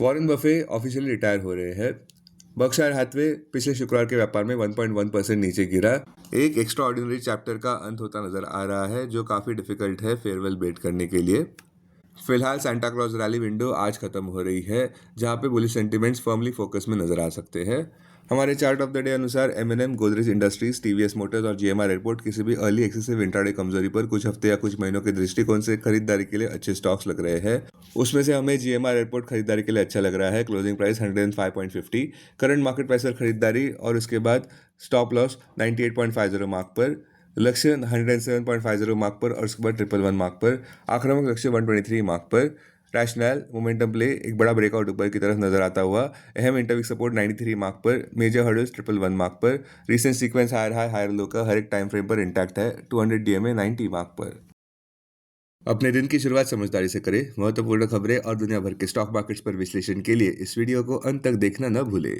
Warren Buffett officially retire हो रहे हैं। बर्कशायर हैथवे पिछले शुक्रवार के व्यापार में 1.1% नीचे गिरा। एक एक्स्ट्रा ऑर्डिनरी चैप्टर का अंत होता नजर आ रहा है जो काफ़ी डिफिकल्ट है फेयरवेल बेट करने के लिए। फिलहाल सांता क्लॉज रैली विंडो आज खत्म हो रही है, जहां पे बुलिश सेंटिमेंट्स फर्मली फोकस में नजर आ सकते हैं। हमारे चार्ट ऑफ द डे अनुसार M N M, Godrej industries, TVS motors और जीएमआर एयरपोर्ट किसी भी अर्ली एक्सेसिव इंट्राडे कमजोरी पर कुछ हफ्ते या कुछ महीनों के दृष्टिकोण से खरीदारी के लिए अच्छे स्टॉक्स लग रहे हैं। उसमें से हमें जीएमआर एयरपोर्ट खरीदारी के लिए अच्छा लग रहा है। Closing price 105.50, current market price पर खरीदारी और उसके बाद स्टॉप लॉस 98.50 मार्क पर, लक्ष्य 107.50 मार्क पर और उसके बाद 111 मार्क पर, आक्रामक लक्ष्य 123 मार्क पर। रैशनल मोमेंटम प्ले एक बड़ा ब्रेकआउट ऊपर की तरफ नजर आता हुआ। अहम इंटरवीक सपोर्ट 93 मार्क पर, मेजर हर्डल्स 111 मार्क पर। Recent sequence higher high higher low का हर एक टाइम फ्रेम पर इंटैक्ट है। 200 डीएमए 90 मार्क पर। अपने दिन की शुरुआत समझदारी से करें। महत्वपूर्ण खबरें और दुनिया भर के स्टॉक मार्केट्स पर विश्लेषण के लिए इस वीडियो को अंत तक देखना न भूलें।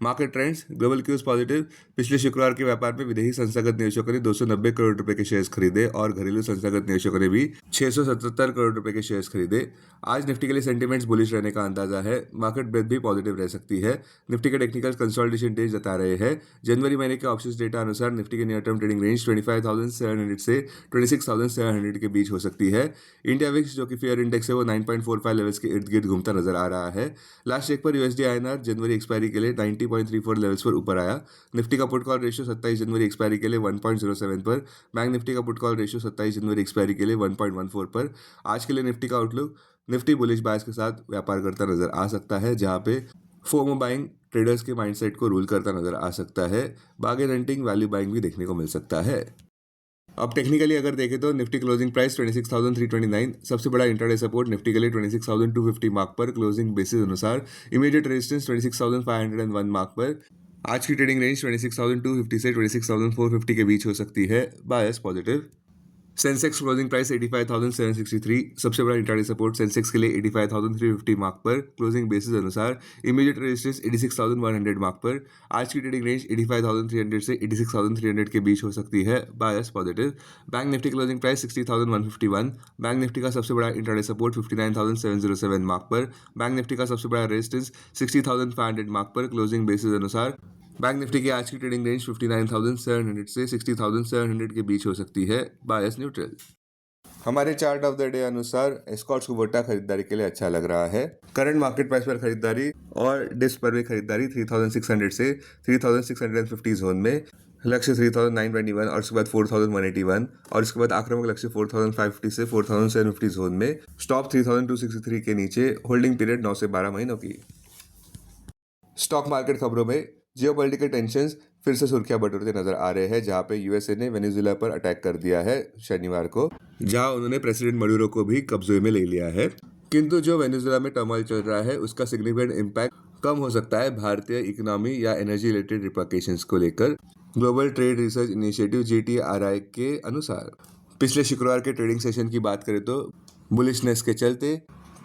Market trends, global cues positive. पिछले शुक्रवार के व्यापार में विदेशी संस्थागत निवेशकों ने 290 करोड़ रुपए के शेयर्स खरीदे और घरेलू संस्थागत निवेशकों ने भी 677 करोड़ रुपए के शेयर्स खरीदे। आज निफ्टी के लिए सेंटीमेंट्स बुलिश रहने का अंदाजा है। मार्केट ब्रेथ भी पॉजिटिव रह सकती है। निफ्टी के टेक्निकल कंसोलिडेशन तेज जता रहे हैं। जनवरी महीने के ऑप्शंस डेटा अनुसार निफ्टी के नियर टर्म ट्रेडिंग रेंज 25,700 से 26,700 के बीच हो सकती है। इंडिया विक्स जो कि फेयर इंडेक्स है वो 9.45 लेवल्स के इर्द गिर्द घूमता नजर आ रहा है। लास्ट चेक पर यूएसडी आईएनआर जनवरी एक्सपायरी के लिए 90.34 लेवल्स पर ऊपर आया। निफ्टी का पुट कॉल रेशियो 27 जनवरी एक्सपायरी के लिए 1.07 पर। बैंक निफ्टी का पुट कॉल रेशियो 27 जनवरी एक्सपायरी के लिए 1.14 पर। आज के लिए निफ्टी का आउटलुक, निफ्टी बुलिश बायस के साथ व्यापार करता नजर आ सकता है, जहां पे फोमो बाइंग ट्रेडर्स के माइंडसेट को रूल करता नजर आ सकता है। बार्गेन हंटिंग, वैल्यू बाइंग भी देखने को मिल सकता है। अब टेक्निकली अगर देखें तो निफ्टी क्लोजिंग प्राइस 26,329, सबसे बड़ा इंट्राडे सपोर्ट निफ्टी के लिए 26,250 मार्क पर क्लोजिंग बेसिस अनुसार। इमीडिएट रेजिस्टेंस 26,501 मार्क पर। आज की ट्रेडिंग रेंज 26,250 से 26,450 के बीच हो सकती है। Bias positive. Sensex closing price 85,763, सबसे बड़ा इंट्राडे सपोर्ट सेंसेक्स के लिए 85,350 मार्क पर क्लोजिंग बेसिस अनुसार। इमीडिएट रेजिस्टेंस 86,100 मार्क पर। आज की ट्रेडिंग रेंज 85,300 से 86,300 के बीच हो सकती है। Bias positive. Bank Nifty closing price 60,151, bank Nifty का सबसे बड़ा इंट्राडे सपोर्ट 59,707 मार्क पर। बैंक निफ्टी का सबसे बड़ा रेजिस्टेंस 60,500 मार्क पर क्लोजिंग बेसिस अनुसार। बैंक निफ्टी की आज की ट्रेडिंग रेंज 59,700 से 60,700 के बीच हो सकती है। बायस न्यूट्रल। हमारे चार्ट ऑफ द डे अनुसार एस्कॉर्ट्स कुबोटा खरीदारी के लिए अच्छा लग रहा है। करंट मार्केट प्राइस पर खरीदारी और डिस्क पर भी खरीदारी 3,600 से 3,650 जोन में। लक्ष्य 3,921 और उसके बाद 4,181 और उसके बाद आक्रामक लक्ष्य 4,550 से 4,750 जोन में। स्टॉप 3,263 के नीचे। होल्डिंग पीरियड 9 से 12 महीनों की। स्टॉक मार्केट खबरों में जियोपॉलिटिकल टेंशंस फिर से सुर्खियां बटोरते नजर आ रहे हैं, जहां पे यूएसए ने वेनेजुएला पर अटैक कर दिया है शनिवार को, जहां उन्होंने प्रेसिडेंट मडूरो को भी कब्जे में ले लिया है। किंतु जो वेनेजुएला में टर्मोइल चल रहा है उसका सिग्निफिकेंट इम्पैक्ट कम हो सकता है भारतीय इकोनॉमी या एनर्जी रिलेटेड रिप्लिकेशंस को लेकर। ग्लोबल ट्रेड रिसर्च इनिशिएटिव जीटीआरआई के अनुसार पिछले शुक्रवार के ट्रेडिंग सेशन की बात करें तो बुलिशनेस के चलते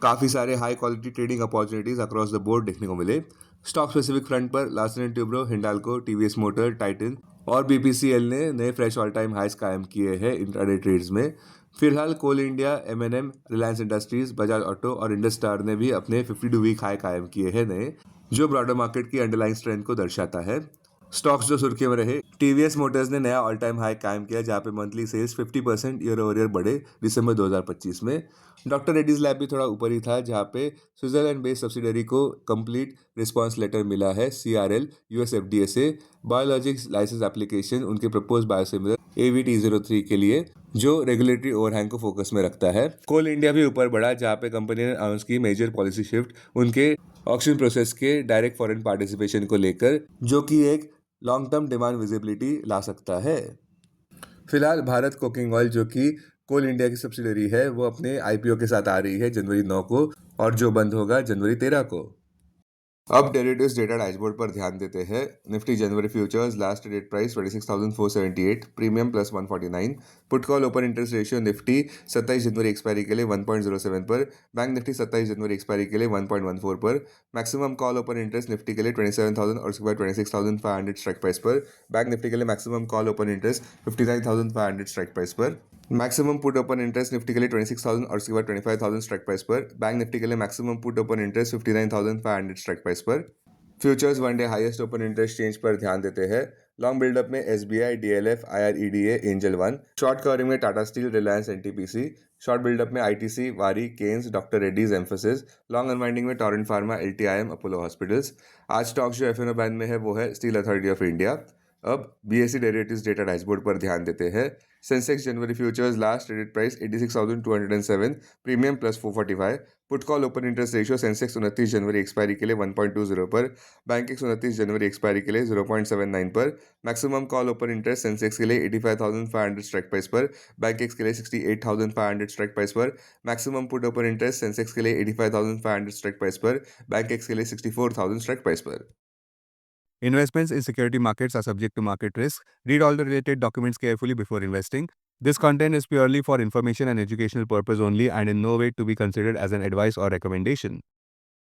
काफ़ी सारे high quality trading opportunities across the board देखने को मिले। स्टॉक स्पेसिफिक फ्रंट पर Larsen and Toubro, Hindalco, TVS motor, Titan और बीपीसीएल ने नए फ्रेश ऑल टाइम हाइस कायम किए हैं इंट्राडे ट्रेड्स में। फिलहाल Coal India, MNM, Reliance Industries, Bajaj auto और इंडस स्टार ने भी अपने 52 वीक हाई कायम किए हैं नए, जो ब्रॉडर मार्केट की अंडरलाइन स्ट्रेंथ को दर्शाता है। स्टॉक्स जो सुर्खियों में रहे, टीवीएस मोटर्स ने नया ऑल टाइम हाई कायम किया, जहां पे monthly sales 50% year over year बढ़े दिसंबर 2025 में। डॉक्टर रेड्डीज लैब भी थोड़ा ऊपर ही था, जहां पे स्विट्जरलैंड बेस्ड सब्सिडरी को कंप्लीट रिस्पांस लेटर मिला है सीआरएल यूएस एफडीए से। बायोलॉजिक्स लाइसेंस एप्लीकेशन उनके प्रपोज बायोसिमिलर AVT03 के लिए, जो रेगुलेटरी ओवरहैंग को फोकस में रखता है। कोल इंडिया भी ऊपर बढ़ा, जहां पे कंपनी ने अनाउंस की मेजर पॉलिसी शिफ्ट उनके ऑक्शन प्रोसेस के डायरेक्ट फॉरेन पार्टिसिपेशन को लेकर, जो कि एक लॉन्ग टर्म डिमांड विजिबिलिटी ला सकता है। फिलहाल भारत कोकिंग ऑयल, जो कि कोल इंडिया की सब्सिडरी है, वो अपने आईपीओ के साथ आ रही है जनवरी 9 को और जो बंद होगा जनवरी 13 को। अब डेरिवेटिव्स डेटा डैशबोर्ड पर ध्यान देते हैं। निफ्टी जनवरी futures last traded price 26,478, premium plus 149। Put call open interest ratio Nifty 27 जनवरी एक्सपायरी के लिए 1.07 पर। बैंक निफ्टी 27 जनवरी एक्सपायरी के लिए 1.14 पर। Maximum call open interest Nifty के लिए 27,000 और उसके बाद 26,500 स्ट्राइक प्राइस पर। बैंक निफ्टी के लिए maximum call open interest 59,500 strike price पर। Maximum put open interest Nifty के लिए 26,000 और उसके बाद 25,000 स्ट्राइक प्राइस पर। बैंक निफ्टी के लिए maximum put open interest 59,500 strike price पर। Futures one day highest open interest change पर ध्यान देते हैं। लॉन्ग बिल्डअप में SBI, DLF, IREDA, Angel One. Short covering में Tata steel, Reliance, NTPC. Short buildup में ITC, Waaree, Kaynes, doctor Reddy's, Mphasis. Long unwinding में Torrent pharma, LTIM, Apollo hospitals. आज stocks जो एफएनओ बैन में है वो है स्टील अथॉरिटी ऑफ इंडिया। अब बीएसई डेरिवेटिव्स डेटा डैशबोर्ड पर ध्यान देते हैं। सेंसेक्स जनवरी futures last traded price 86,207, premium plus 445। Put call open interest ratio Sensex 29 जनवरी एक्सपायरी के लिए 1.20 पर, बैंकिंग 29 जनवरी एक्सपायरी के लिए 0.79 पर। Maximum call open interest Sensex के लिए 85,500 स्ट्राइक प्राइस पर, बैंकिंग्स के लिए 68,500 स्ट्राइक प्राइस पर। Maximum put open interest Sensex के लिए 85,500 स्ट्राइक प्राइस पर, बैंकिंग्स के लिए 64,000 स्ट्राइक प्राइस पर। Investments in security markets are subject to market risk. Read all the related documents carefully before investing. This content is purely for information and educational purpose only and in no way to be considered as an advice or recommendation.